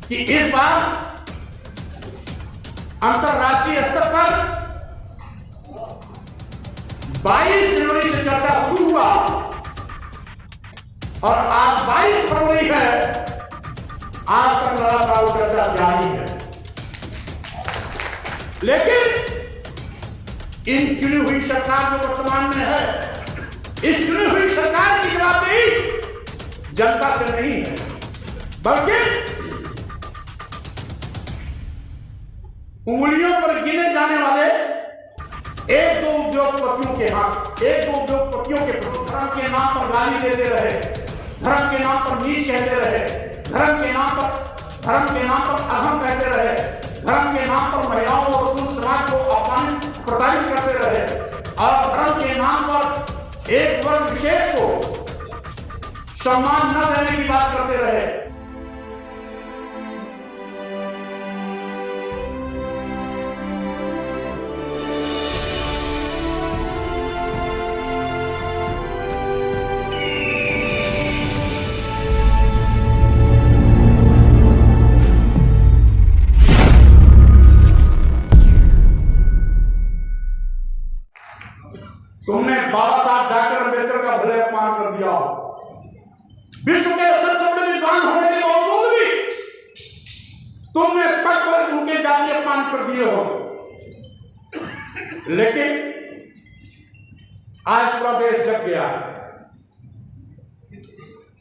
कि इस बार अंतरराष्ट्रीय स्तर पर 22 जनवरी से चर्चा शुरू हुआ और आज 22 फरवरी है, आज तक लगातार चर्चा जारी है। लेकिन इन चुनी हुई सरकार जो वर्तमान में है, इस चुनी हुई सरकार की जवाबदेही जनता से नहीं है, बल्कि उंगलियों पर गिने जाने वाले एक दो उद्योगपतियों के हाथ, एक दो उद्योगपतियों के धर्म के नाम पर गाली देते रहे, धर्म के नाम पर नीच कहते रहे, धर्म के नाम पर अहम कहते रहे, धर्म के नाम पर महिलाओं और मुस्लिम समाज को अपमानित प्रताड़ित करते रहे और धर्म के नाम पर एक वर्ग विशेष को सम्मान न देने की बात करते रहे। तुमने बाबा साहब डॉक्टर अम्बेडकर का भले अपमान कर दिया, विश्व के सबसे बड़े विद्वान होने के बावजूद भी तुमने पद पर उनके जाति अपमान कर दिए हो। लेकिन आज पूरा देश जग गया है।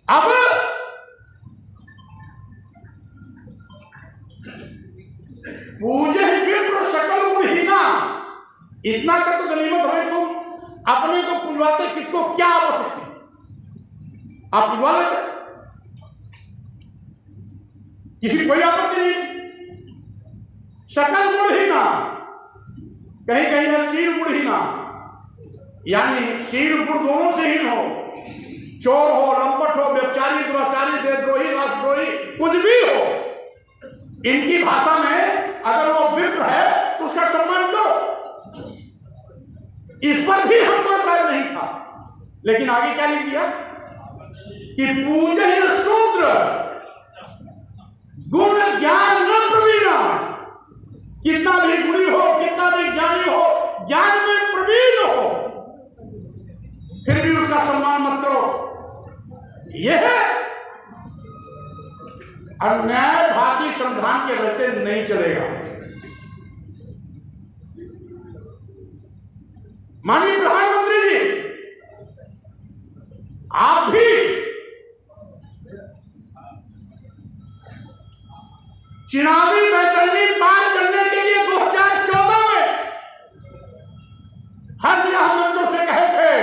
अब पूजे विप्र सकल गुणहीना, इतना कर तो गनीमत है, तुम अपने को पुजवाते किसको क्या आवश्यकता? आप पुजवा लेते, किसी कोई आपत्ति नहीं। सकल गुणहीना, कहीं कहीं है शील गुणहीना, यानी शील गुण दोनों से हीन हो, चोर हो, लंपट हो, व्यभिचारी, दुराचारी, देशद्रोही, राष्ट्रद्रोही, कुछ भी हो, इनकी भाषा में अगर वो विप्र है तो उसका सम्मान करो। इस पर भी हमको एतराज नहीं था, लेकिन आगे क्या लिख दिया कि पूजन शूद्र गुण ज्ञान न प्रवीण, कितना भी गुणी हो, कितना भी ज्ञानी हो, ज्ञान में प्रवीण हो, फिर भी उसका सम्मान मत करो। यह अन्याय भारतीय संविधान के रहते नहीं चलेगा। माननीय प्रधानमंत्री जी, आप भी चुनावी बैतरनी पार करने के लिए 2014 में हर जगह मंचों से कहे थे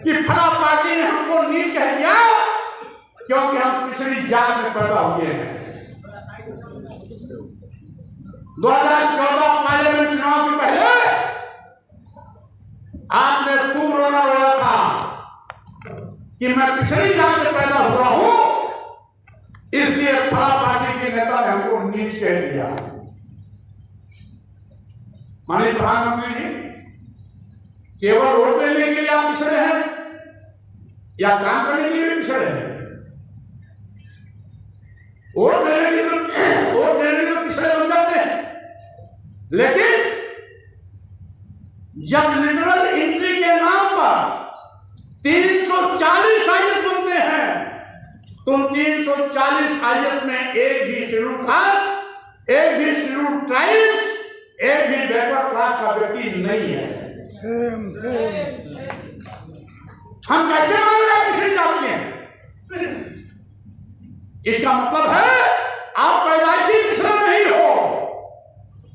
कि फला पार्टी ने हमको नीच कह दिया क्योंकि हम पिछड़ी जात में पैदा हुए हैं। 2014 पार्लियामेंट चुनाव के पहले आपने खूब रोना रोया था कि मैं पिछड़ी जात में पैदा हुआ हूं, इसलिए फला पार्टी के नेता ने हमको नीच कह दिया। माननीय प्रधानमंत्री जी, केवल वोट लेने के लिए आप पिछड़े हैं या काम करने के लिए भी पिछड़े हैं? वोट लेने के लिए पिछड़े बन जाते हैं, लेकिन जब लिटरल एंट्री के नाम पर 340 आईएएस बनते हैं, तुम 340 आईएएस में एक भी शेड्यूल कास्ट, एक भी शेड्यूल ट्राइब्स, एक भी बैकवर्ड क्लास का व्यक्ति नहीं है। हम कैसे मान रहे हैं पिछड़ी जात के? इसका मतलब है आप पैदाइशी पिछड़ा नहीं हो,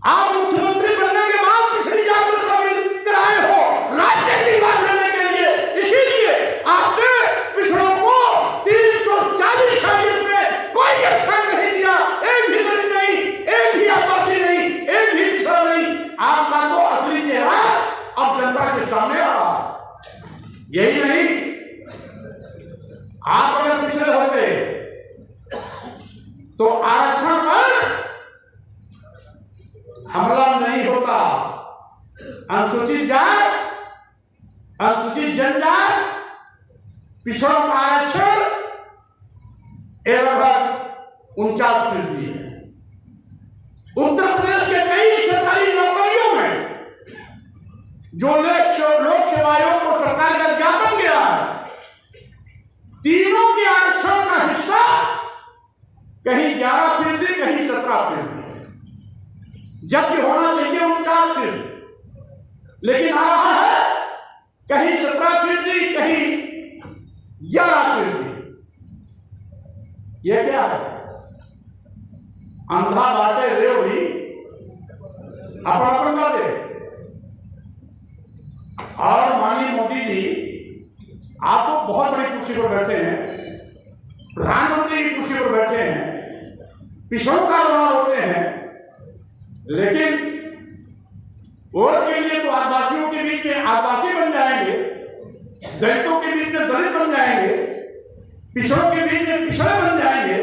आप मुख्यमंत्री बनने के बाद पिछड़ी जात में शामिल कराए हो राजनीतिक बात करने के लिए। इसीलिए आपने पिछड़ों को 340 आईएएस में कोई स्थान नहीं दिया, एक भी दलित नहीं, एक भी आदिवासी नहीं, एक भी पिछड़ा नहीं। आपका तो असली चेहरा अब जनता के सामने आ रहा। यही नहीं, आप अगर पिछड़े होते तो आरक्षण पर हमला नहीं होता। अनुसूचित जात, अनुसूचित जनजात, पिछड़ों का आरक्षण लगभग 49% है। उत्तर प्रदेश के कई सरकारी नौकरियों में जो लोक सेवा आयोग को सरकार का ज्ञापन गया है, तीनों के आरक्षण का हिस्सा कहीं 11%, कहीं 17%, जबकि होना चाहिए 49%, लेकिन आ रहा है कहीं 17%, कहीं 11%। यह क्या है? अंधा बाटे रेवड़ी अपन दे। और माननीय मोदी जी, आप तो बहुत बड़ी कुर्सी पर बैठे हैं, प्रधानमंत्री की कुर्सी पर बैठे हैं, पिछड़ों का बना होते हैं, लेकिन वोट के लिए तो आदिवासियों के बीच में आदिवासी बन जाएंगे, दलितों के बीच में दलित बन जाएंगे, पिछड़ों के बीच में पिछड़े बन जाएंगे,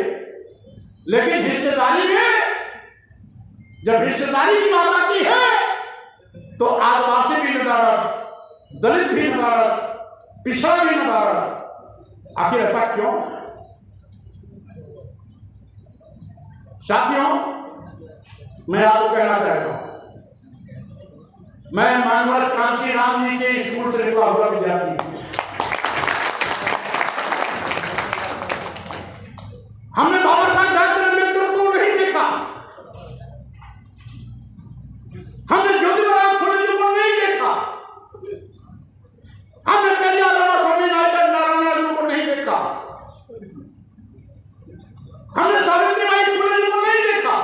लेकिन हिस्सेदारी में जब हिस्सेदारी की बात आती है तो आदिवासी भी नदारद, दलित भी नदारद, पिछड़ा भी नदारद। आखिर ऐसा क्यों? साथियों, मैं आपको कहना चाहता हूं, मैं मानवर कांशीराम जी के स्कूल से निकला हुआ विद्यार्थी। हमने बाबा साहब डॉक्टर अम्बेडकर को नहीं देखा, हमने ज्योतिराव फुले जी को नहीं देखा, हमने कल्याण स्वामी नारायण जी को नहीं देखा, हमने सावित्रीबाई फुले जी को नहीं देखा,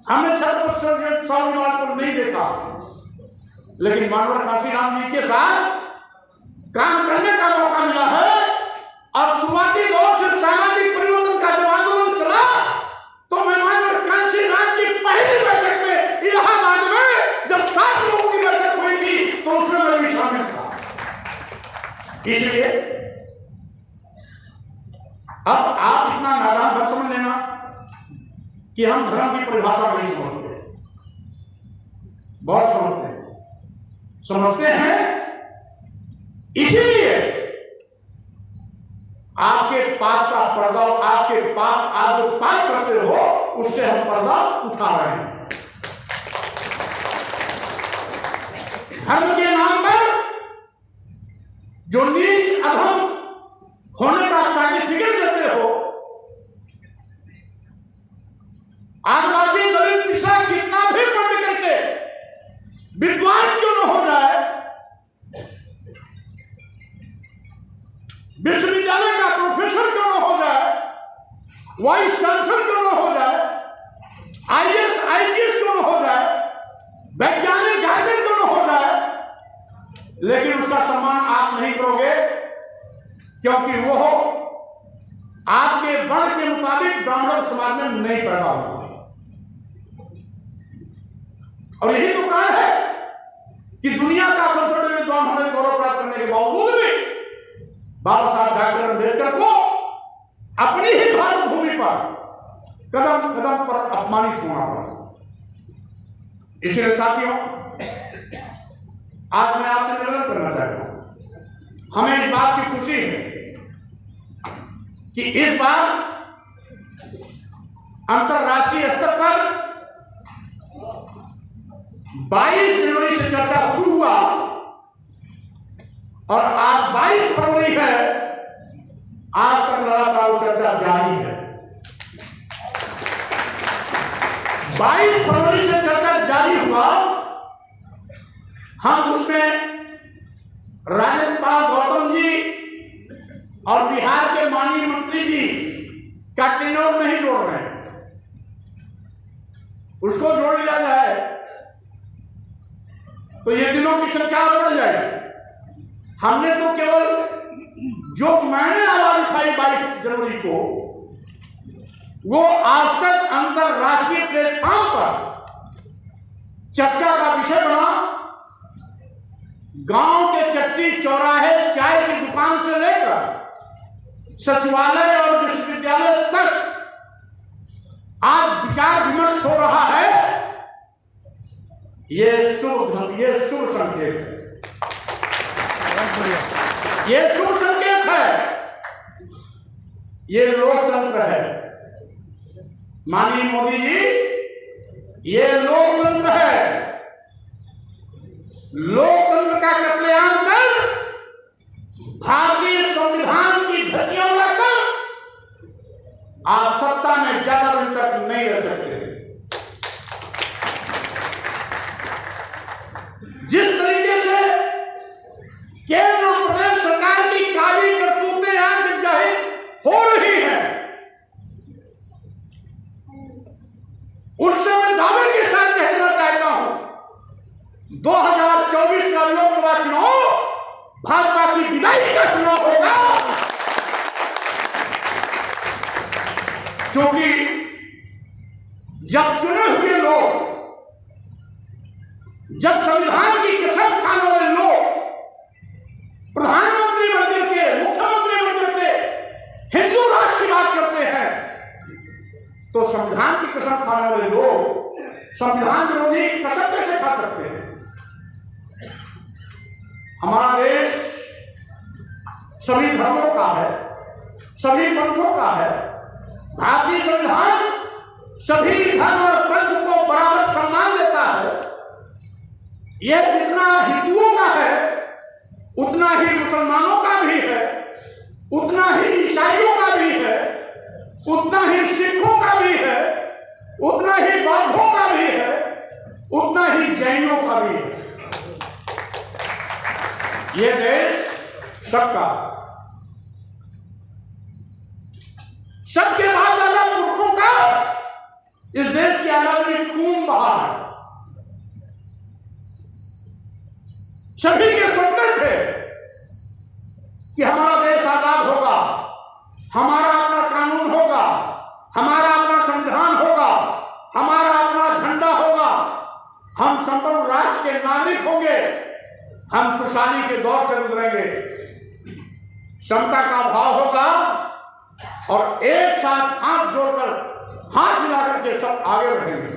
हमने छत्रपति शिवाजी को नहीं देखा, लेकिन मानवर कांशीराम जी के साथ काम करने का मौका मिला है। और शुरुआती दौर से सामाजिक परिवर्तन का जब आंदोलन चला, तो मैं मानवर कांशीराम की पहली बैठक में इलाहाबाद में जब 7 लोगों की बैठक हुई थी, तो उसमें मैं भी शामिल था। इसलिए अब आप इतना नादान मत समझ लेना कि हम धर्म की परिभाषा नहीं समझते। बहुत समझते हैं, इसीलिए आपके पाप का पर्दा, आपके पाप आप जो पाप करते हो उससे हम पर्दा उठा रहे हैं। धर्म के नाम पर जो नीच अधम होने का सर्टिफिकेट देते हो, आदिवासी दलित पिछड़ा कितना भी पढ़ करके विद्वान क्यों न हो जाए, विश्वविद्यालय का प्रोफेसर क्यों न हो जाए, वाइस चांसलर क्यों न हो जाए, आईएएस आईपीएस क्यों न हो जाए, वैज्ञानिक डॉक्टर क्यों न हो जाए, लेकिन उसका सम्मान आप नहीं करोगे, क्योंकि वो आपके वर्ण के मुताबिक ब्राह्मण समाज में नहीं पैदा हुआ। और यही तो कारण है कि दुनिया का सबसे बड़े विद्वान होने गौरव प्राप्त करने के बावजूद भी बाबा साहब डॉक्टर अम्बेडकर को अपनी ही भारत भूमि पर कदम कदम पर अपमानित होना पड़ा। इसलिए साथियों, आज मैं आपसे निवेदन करना चाहता हूं, हमें इस बात की खुशी है कि इस बार अंतरराष्ट्रीय स्तर पर 22 जनवरी से चर्चा शुरू हुआ और आज 22 फरवरी है, आज तक लगातार चर्चा जारी है। 22 फरवरी से चर्चा जारी हुआ, हम उसमें राज्यपाल गौतम जी और बिहार के माननीय मंत्री जी का टेन्योर नहीं जोड़ रहे हैं, उसको जोड़ लिया जाए तो ये दिनों की संख्या बढ़ जाएगी। हमने तो केवल जो मैंने आवाज उठाई 22 जनवरी को, वो आज तक अंतरराष्ट्रीय प्लेटफॉर्म पर चर्चा का विषय बना। गांव के चट्टी चौराहे, चाय की दुकान से लेकर सचिवालय और विश्वविद्यालय तक आज विचार विमर्श हो रहा है। ये शुभ संकेत है, ये शुभ संकेत है, ये लोकतंत्र है। माननीय मोदी जी, ये लोकतंत्र है। लोकतंत्र का कत्लेआम कर भारतीय संविधान की धज्जियां उड़ाकर आप सत्ता में ज्यादा दिन तक नहीं रह सकते। जिस तरीके से केंद्र और प्रदेश सरकार की काली करतूतें आज जाहिर हो रही हैं, उससे मैं दावे के साथ कह देना चाहता हूं, 2024 का लोकसभा चुनाव भाजपा की विदाई का चुनाव होगा, क्योंकि जब चुने हुए लोग, जब संविधान की कसम खाने वाले लोग प्रधानमंत्री बनकर के, मुख्यमंत्री बनकर के हिंदू राष्ट्र की बात करते हैं, तो संविधान की कसम खाने वाले लोग संविधान विरोधी कसम कैसे खा सकते हैं? हमारा देश सभी धर्मों का है, सभी पंथों का है। भारतीय संविधान सभी धर्म और पंथ को बराबर सम्मान देता है। यह जितना हिंदुओं का है उतना ही मुसलमानों का भी है, उतना ही ईसाइयों का भी है, उतना ही सिखों का भी है, उतना ही बौद्धों का भी है, उतना ही जैनों का भी है। यह देश सबका, सबके बाद दादा पुरखों का इस देश की आजादी में खून बहा है। सभी के सपने थे कि हमारा देश आजाद होगा, हमारा अपना कानून होगा, हमारा अपना संविधान होगा, हमारा अपना झंडा होगा, हम संपूर्ण राष्ट्र के नागरिक होंगे, हम खुशहाली के दौर से गुजरेंगे, समता का भाव होगा और एक साथ हाथ जोड़कर, हाथ मिलाकर के सब आगे बढ़ेंगे।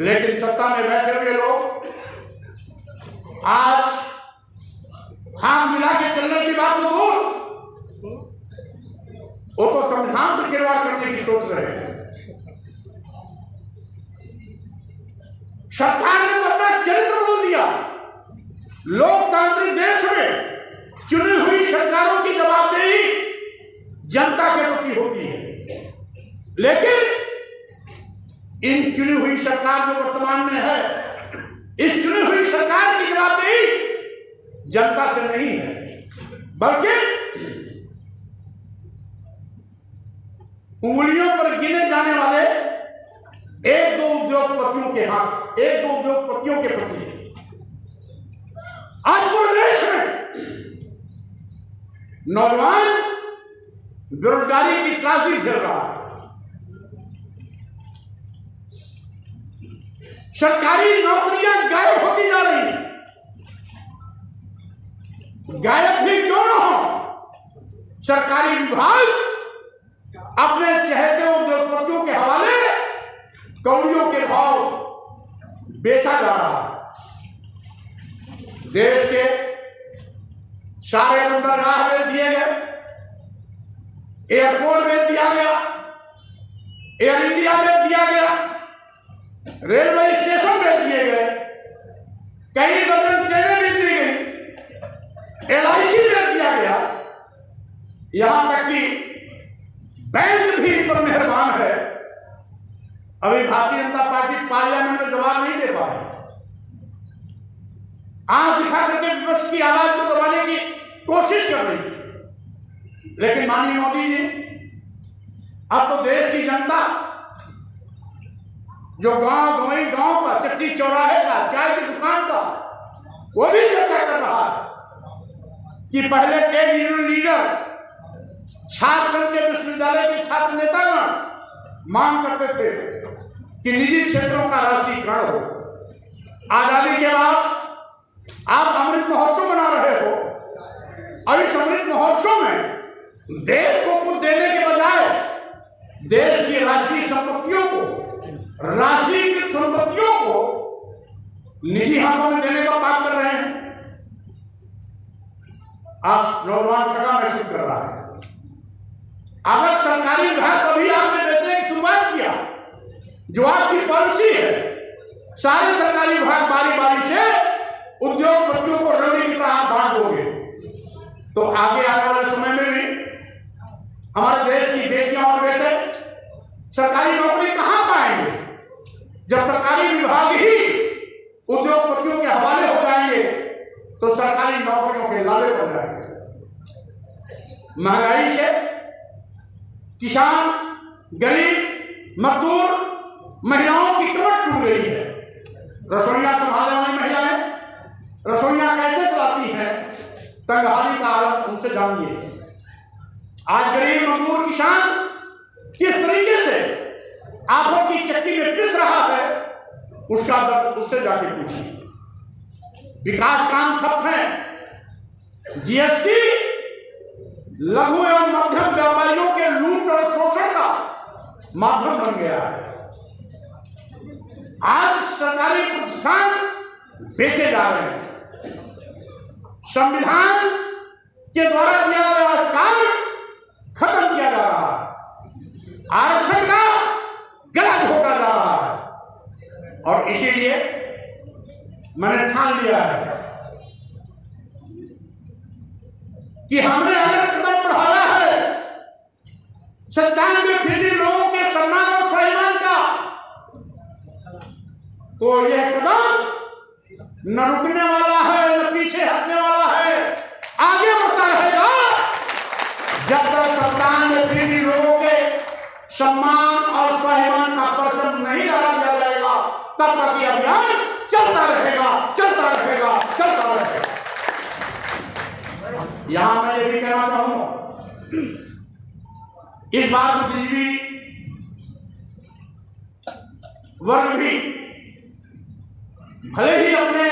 लेकिन सत्ता में बैठे हुए लोग आज हाथ मिला के चलने की बात तो दूर, वो तो संविधान से खिलवाड़ करने की सोच रहे हैं। सरकार ने तो अपना चरित्र बदल दिया। लोकतांत्रिक देश में चुनी हुई सरकारों की जवाबदेही जनता के प्रति होती है, लेकिन इन चुनी हुई सरकार जो वर्तमान में है, इस चुनी हुई सरकार की जवाबदेही जनता से नहीं है, बल्कि उंगलियों पर गिने जाने वाले एक दो उद्योगपतियों के हाथ, एक दो उद्योगपतियों के प्रति। आज पूरे देश में नौजवान बेरोजगारी की त्रासदी झेल रहा है। सरकारी नौकरियां गायब होती जा रही हैं। गायब भी क्यों न हो, सरकारी विभाग अपने चहेते उद्योगपतियों के हवाले कौड़ियों के भाव बेचा जा रहा है। देश के सारे बंदरगाह में दिए गए, एयरपोर्ट में दिया गया, एयर इंडिया में दिया गया, रेलवे स्टेशन में दिए गए, कई दर्जन ट्रेनें भी दी गई, LIC में दिया गया, यहां तक कि बैंक भी पर मेहरबान है। अभी भारतीय जनता पार्टी पार्लियामेंट में जवाब नहीं दे पा रही, आंख दिखा करके विपक्ष की आवाज को दबाने की कोशिश कर रही थी। लेकिन माननीय मोदी जी, अब तो देश की जनता जो गांव का, चट्टी चौराहे का, चाय की दुकान का, वो भी चर्चा कर रहा है कि पहले के लीडर, छात्र संघ के विश्वविद्यालय के छात्र नेतागण मांग करते थे कि निजी क्षेत्रों का राष्ट्रीयकरण हो। आजादी के बाद आप अमृत महोत्सव मना रहे हो, और इस अमृत महोत्सव में देश को कुछ देने के बजाय देश की राष्ट्रीय संपत्तियों को, राष्ट्रीय संपत्तियों को निजी हाथों में देने का बात कर रहे हैं। आज नौजवान थका महसूस कर रहा है। अगर सरकारी विभाग कभी आपने बेचने की शुरुआत किया जो आपकी पॉलिसी है, सारे सरकारी विभाग बारी बारी से उद्योगपतियों को रवि की तरह बांट दोगे, तो आगे आने वाले समय में भी हमारे देश की बेटियां और बेटे सरकारी नौकरी कहां पाएंगे, जब सरकारी विभाग ही उद्योगपतियों के हवाले हो जाएंगे तो सरकारी नौकरियों के लाले पड़ जाएंगे। महंगाई से किसान, गरीब, मजदूर, महिलाओं की कमर टूट गई है। रसोइयां संभालने वाली महिलाएं रसोइयां कैसे चलाती हैं, तंगहाली का हालत उनसे जानिए। आज गरीब मजदूर किसान किस तरीके से आंखों की चक्की में पिस रहा है, उसका दर्द उससे जाके पूछिए। विकास काम ठप है, जीएसटी लघु एवं मध्यम व्यापारियों के लूट और शोषण का माध्यम बन गया है। आज सरकारी प्रतिष्ठान बेचे जा रहे हैं, संविधान के द्वारा दिया गया अधिकार खत्म किया जा रहा है, आरक्षण का गला घोटा जा रहा है। और इसीलिए मैंने ठान लिया है कि हमने अगर कदम बढ़ाया है 97% लोगों के सम्मान और स्वाभिमान का, तो यह कदम न रुकने वाला है, न पीछे हटने वाला है, आगे बढ़ता रहेगा। जब तक 97% लोगों के सम्मान और स्वाभिमान का परचम नहीं लगा जाएगा, तब तक यह अभियान चलता रहेगा, चलता रहेगा, चलता रहेगा। यहां मैं ये भी कहना चाहूंगा, इस बार बुद्धिजीवी वर्ग भी भले ही अपने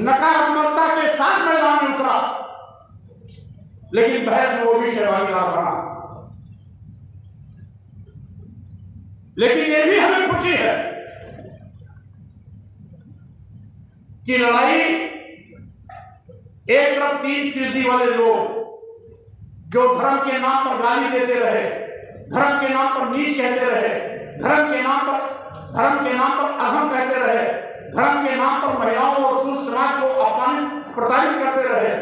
नकारात्मकता के साथ मैदान में उतरा, लेकिन बहस में वो भी सहभागीदार बना। लेकिन ये भी हमें खुशी है कि लड़ाई एक तरफ 3 वाले लोग जो धर्म के नाम पर गाली देते रहे, धर्म के नाम पर नीच कहते रहे, धर्म के नाम पर अधम कहते रहे, धर्म के नाम पर महिलाओं और सूद समाज को अपमानित प्रताड़ित करते रहे,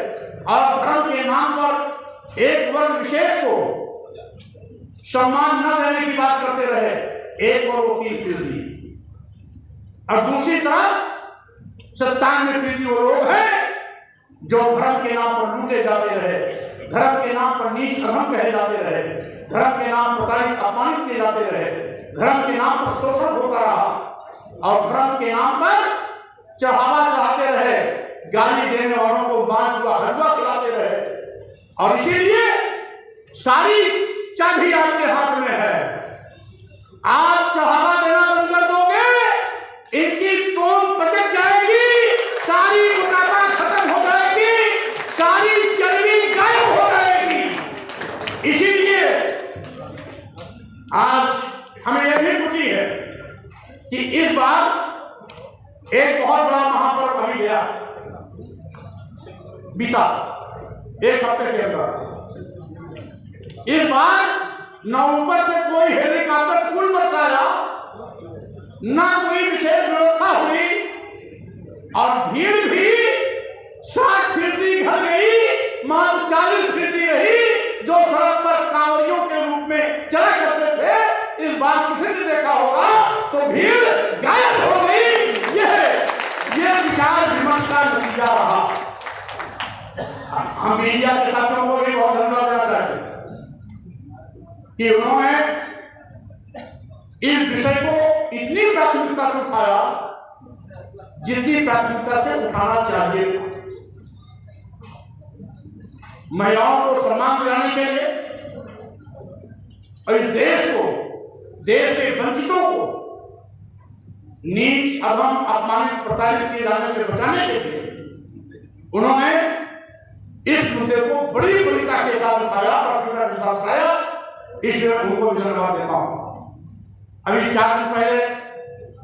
और धर्म के नाम पर एक वर्ग विशेष को सम्मान न देने की बात करते रहे, एक वर्ग की दी। और दूसरी तरफ 97% वो लोग हैं जो धर्म के नाम पर लूटे जाते रहे, धर्म के नाम पर नीच अधम कहे जाते रहे, धर्म के नाम पर प्रताड़ित अपमानित किए जाते रहे, धर्म के नाम पर शोषण होता रहा, और धर्म के नाम पर चढ़ावा चढ़ाते रहे, गाली देने वालों को बांध हुआ हलवा खिलाते रहे। और इसीलिए सारी चाबी आपके हाथ में है। आप चढ़ावा देना बंद कर दोगे, इनकी तोम पचक जाएगी, सारी मुनाफा खत्म हो जाएगी, सारी चर्बी गायब हो जाएगी। इसीलिए आज हमें यह भी खुशी है कि इस बार एक बहुत बड़ा महापर्व अभी गया, बीता 1 हफ्ते के अंदर। इस बार न ऊपर से कोई हेलीकॉप्टर पुल बरसाया, ना कोई विशेष व्यवस्था हुई, और भीड़ भी 60% घट गई, मात्र 40% रही जो सड़क पर कांवड़ियों के रूप में चला करते थे। इस बार किसी ने देखा होगा तो भीड़ गायब हो गई। यह विचार विमर्श का नतीजा रहा। हम मीडिया के साथियों को भी बहुत धन्यवाद देना चाहते हैं कि उन्होंने इस विषय को इतनी प्राथमिकता से उठाया जितनी प्राथमिकता से उठाना चाहिए था। महिलाओं को सम्मान दिलाने के लिए और इस देश को, देश के वंचितों को नीच अधम अपमानित प्रताड़ित किए जाने से बचाने के लिए उन्होंने इस मुद्दे को बड़ी बड़ीता के साथ उठाया, प्राथमिकता के साथ उठाया। इसलिए उनको भी धन्यवाद देता हूं। अभी 4 दिन पहले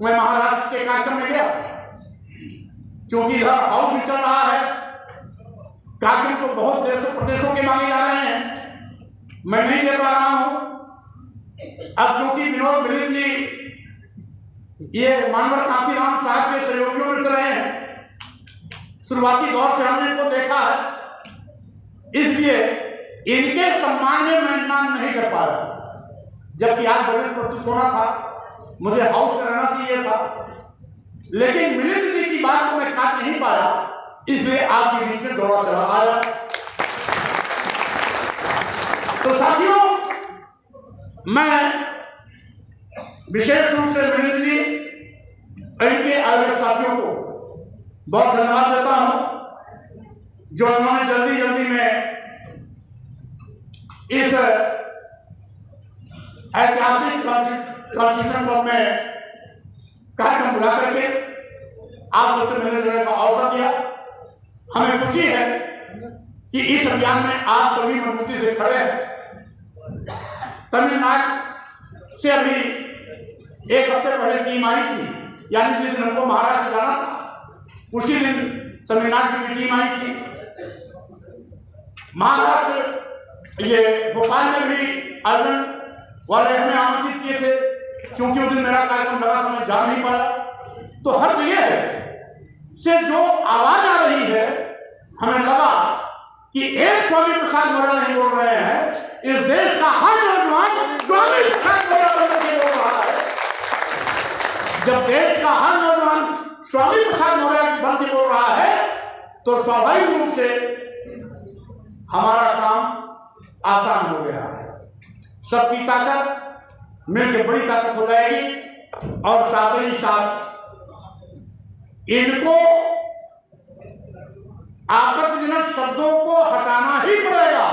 मैं महाराष्ट्र के कार्यक्रम में गया, क्योंकि इधर हाउस भी चल रहा है, कार्यक्रम तो बहुत देशों प्रदेशों के मांगे जा रहे हैं, मैं नहीं दे पा रहा हूं। अब चूंकि विनोद मिलिंद जी ये मानवर कांशीराम साहब के सहयोगियों में से रहे हैं, शुरुआती दौर से हमने इनको देखा है, इसलिए इनके सम्मान में मैं नाम नहीं कर पा रहा। जबकि आज बजट प्रस्तुत होना था, मुझे हाउस में रहना चाहिए था, लेकिन मिलिंद जी की बात को मैं काट नहीं पाया, इसलिए आपके बीच में दौड़ा चला आया। तो साथियों, मैं विशेष रूप से मिलिंद जी इनके आयोजक साथियों को बहुत धन्यवाद देता हूं, जो इन्होंने जल्दी जल्दी में इस ऐतिहासिक कॉन्स्टिट्यूशन क्लब में कार्यक्रम बुला करके आप सबसे मिलने जुलने का अवसर दिया। हमें खुशी है कि इस अभियान में आप सभी मजबूती से खड़े हैं। तमिलनाडु से अभी एक हफ्ते पहले टीम आई थी, यानी जिस दिन हमको महाराष्ट्र जाना था उसी दिन तमिलनाडु की टीम आई थी। महाराष्ट्र ये भोपाल में भी आयोजन वाले हमें आमंत्रित किए थे, क्योंकि उस दिन मेरा कार्यक्रम लगा था, मैं जा नहीं पाया। तो हर जगह से जो आवाज आ रही है, हमें लगा कि एक स्वामी प्रसाद मौर्य नहीं बोल रहे हैं, इस देश का हर नौजवान स्वामी प्रसाद मौर्य बनने के बोल रहा है। जब देश का हर नौजवान स्वामी प्रसाद मौर्य बन के बोल रहा है, तो स्वाभाविक रूप से हमारा काम आसान हो गया है। सबकी ताकत मिलकर बड़ी ताकत हो जाएगी, और साथ ही साथ इनको आपत्तिजनक शब्दों को हटाना ही पड़ेगा।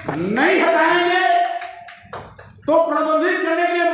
नहीं हटाएंगे तो प्रबंधित करने के लिए